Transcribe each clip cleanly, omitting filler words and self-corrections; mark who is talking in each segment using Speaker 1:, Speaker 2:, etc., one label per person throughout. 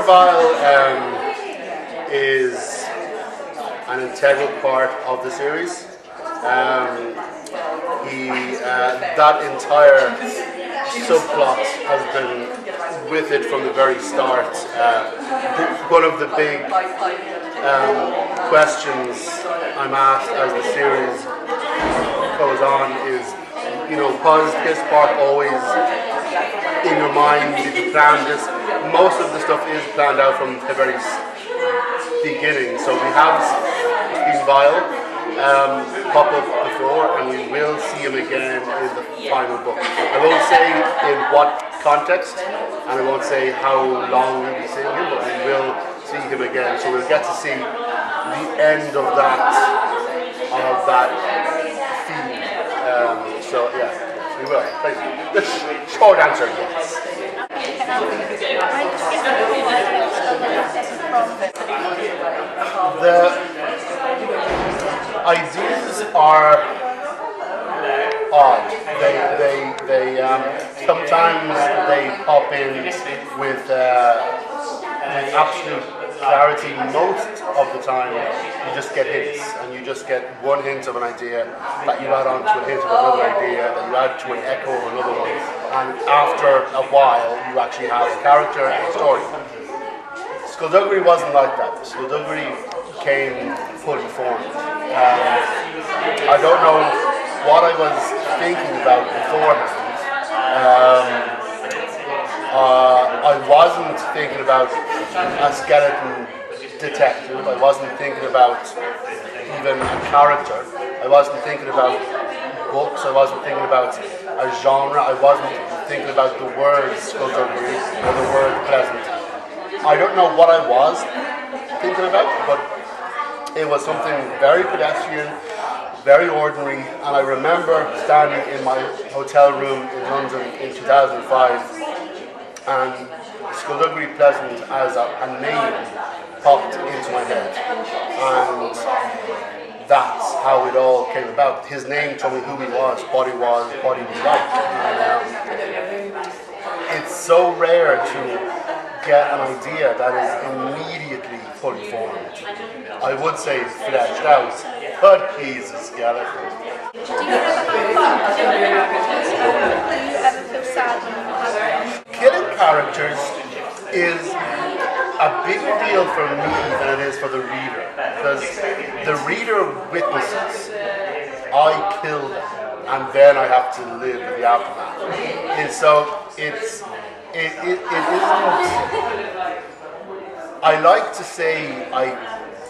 Speaker 1: Vile is an integral part of the series. That entire subplot has been with it from the very start. One of the big questions I'm asked as the series goes on is, was this part always in your mind? Did you plan this? Most of the stuff is planned out from the very beginning. So we have Steve Vile pop up before, and we will see him again in the final book. I won't say in what context, and I won't say how long we'll be seeing him, but we will see him again. So we'll get to see the end of that theme. So yeah, we will. The short answer, yes. The ideas are odd. They sometimes they pop in with absolute clarity. Most of the time, you just get hints, and you just get one hint of an idea that you add on to a hint of another idea, that you add to an echo of another one, and after a while, you actually have a character and a story. Skullduggery wasn't like that. Skullduggery came fully formed. I don't know what I was thinking about beforehand. I wasn't thinking about a skeleton detective. I wasn't thinking about even a character. I wasn't thinking about books. I wasn't thinking about a genre. I wasn't thinking about the word skullduggery or the word pleasant. I don't know what I was thinking about, but it was something very pedestrian, very ordinary, and I remember standing in my hotel room in London in 2005, and Skullduggery Pleasant as a name popped into my head, and that's how it all came about. His name told me who he was, what he was like. And, it's so rare to get an idea that is immediately fully formed. I would say fleshed out, but he's a skeleton.
Speaker 2: Do you ever have fun? Do you ever feel sad when you have fun?
Speaker 1: Killing characters is a bigger deal for me than it is for the reader, because the reader witnesses I kill them, and then I have to live with the aftermath. And so it isn't. I like to say I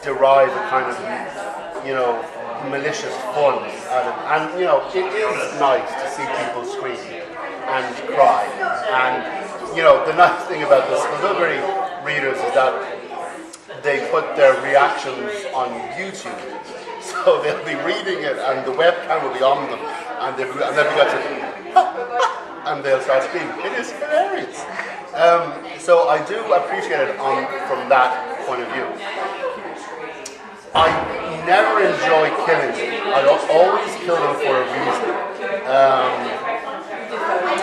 Speaker 1: derive a kind of, malicious fun out of it. And, it is nice to see people scream and cry. And, the nice thing about the Skullduggery readers is that they put their reactions on YouTube. So they'll be reading it and the webcam will be on them. And they'll be got to, and they'll start screaming. It is hilarious. So I do appreciate it from that point of view. I never enjoy killing them. I always kill them for a reason.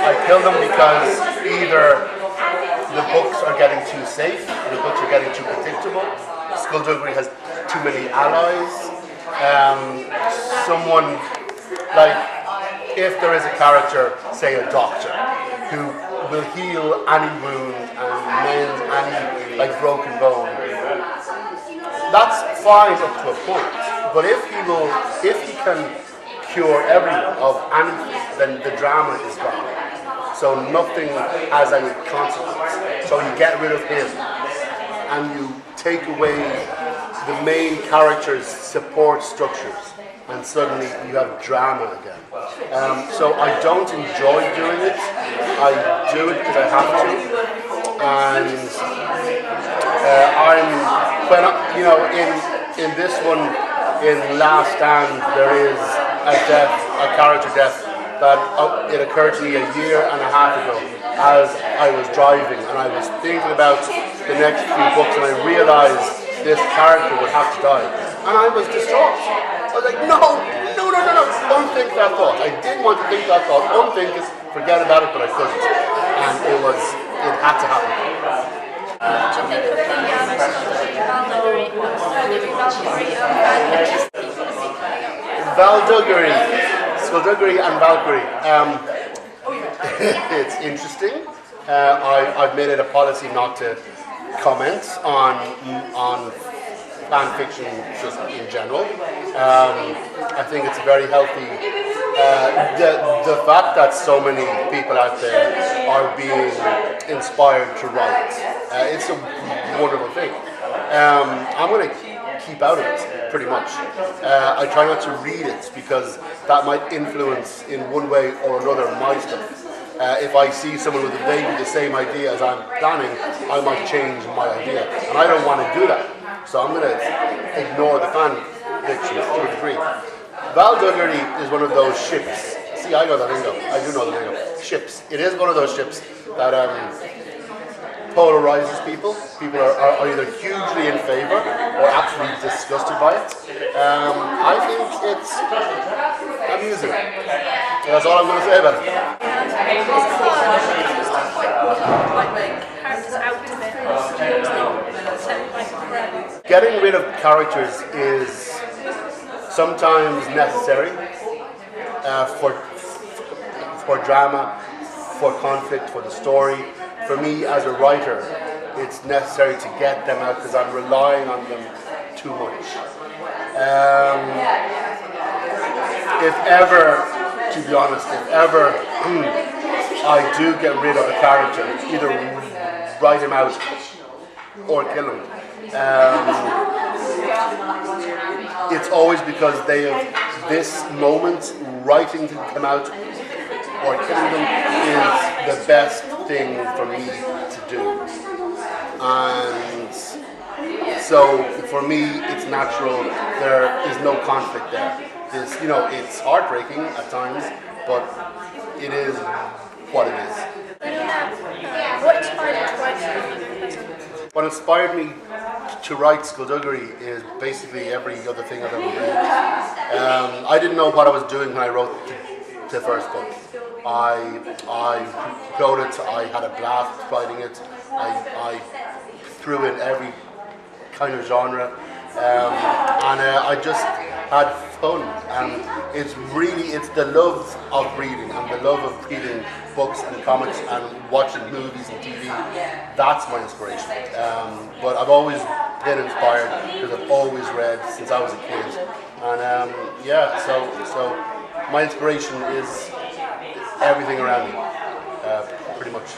Speaker 1: I kill them because either the books are getting too safe, the books are getting too predictable, Skullduggery has too many allies. Someone, like, if there is a character, say a doctor, who will heal any wound and mend any broken bone, that's fine up to a point. But if he can cure everyone of anything, then the drama is gone. So nothing has any consequence. So you get rid of him, and you take away the main character's support structures, and suddenly you have drama again. So I don't enjoy doing it. I do it because I have to, and in this one, in Last Stand, there is a character death that it occurred to me a year and a half ago as I was driving, and I was thinking about the next few books, and I realized this character would have to die, and I was distraught. I was like, no, unthink that thought. I didn't want to think that thought. Unthink it, forget about it, but I couldn't. And it had to happen.
Speaker 2: What do you think of the
Speaker 1: Valduggery, Skullduggery and Valkyrie. It's interesting. I've made it a policy not to comment on fan fiction just in general. I think it's very healthy. The fact that so many people out there are being inspired to write, it's a wonderful thing. I'm going to keep out of it, pretty much. I try not to read it because that might influence in one way or another my stuff. If I see someone with vaguely the same idea as I'm planning, I might change my idea, and I don't want to do that. So I'm going to ignore the fan fiction to a degree. Valduggery is one of those ships. See, I know the lingo. I do know the lingo. Ships. It is one of those ships that polarizes people. People are either hugely in favor or absolutely disgusted by it. I think it's amusing. That's all I'm going to say about it. Getting rid of characters is sometimes necessary for drama, for conflict, for the story. For me as a writer, it's necessary to get them out because I'm relying on them too much. If ever, to be honest, if ever I do get rid of a character, either write him out or kill him, it's always because they have this moment. Writing them out or killing them is the best thing for me to do, and so for me it's natural. There is no conflict there. It's heartbreaking at times, but it is what it is.
Speaker 2: What inspired you to write Skullduggery?
Speaker 1: What inspired me to write Skullduggery is basically every other thing I've ever read. I didn't know what I was doing when I wrote the first book. I wrote it, I had a blast writing it, I threw in every kind of genre, and I just had fun, and it's the love of reading and the love of reading books and comics and watching movies and TV. That's my inspiration. But I've always been inspired because I've always read since I was a kid, and so my inspiration is everything around me, pretty much.